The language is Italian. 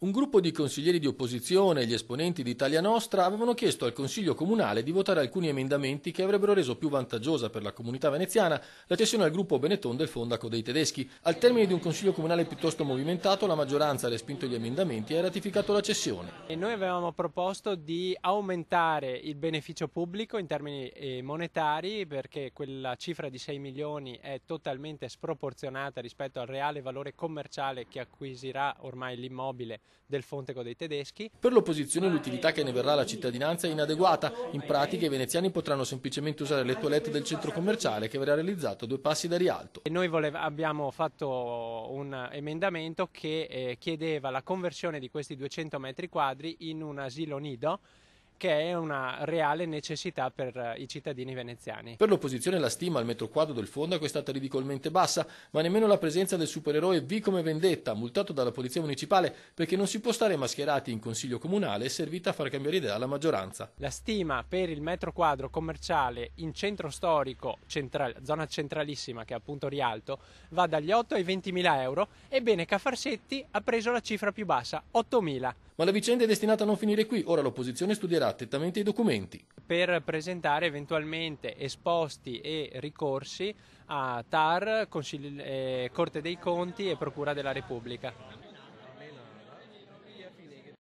Un gruppo di consiglieri di opposizione e gli esponenti di Italia Nostra avevano chiesto al Consiglio Comunale di votare alcuni emendamenti che avrebbero reso più vantaggiosa per la comunità veneziana la cessione al gruppo Benetton del Fondaco dei tedeschi. Al termine di un Consiglio Comunale piuttosto movimentato, la maggioranza ha respinto gli emendamenti e ha ratificato la cessione. E noi avevamo proposto di aumentare il beneficio pubblico in termini monetari, perché quella cifra di 6 milioni è totalmente sproporzionata rispetto al reale valore commerciale che acquisirà ormai l'immobile del Fondaco dei tedeschi. Per l'opposizione l'utilità che ne verrà alla cittadinanza è inadeguata. In pratica i veneziani potranno semplicemente usare le toilette del centro commerciale che verrà realizzato a 2 passi da Rialto. E noi abbiamo fatto un emendamento che chiedeva la conversione di questi 200 metri quadri in un asilo nido, che è una reale necessità per i cittadini veneziani. Per l'opposizione la stima al metro quadro del Fondaco è stata ridicolmente bassa, ma nemmeno la presenza del supereroe V come Vendetta, multato dalla polizia municipale perché non si può stare mascherati in consiglio comunale, è servita a far cambiare idea alla maggioranza. La stima per il metro quadro commerciale in centro storico, zona centralissima che è appunto Rialto, va dagli 8 ai 20.000 euro. Ebbene Cafarsetti ha preso la cifra più bassa, 8.000. Ma la vicenda è destinata a non finire qui, ora l'opposizione studierà attentamente i documenti. Per presentare eventualmente esposti e ricorsi a TAR, Corte dei Conti e Procura della Repubblica.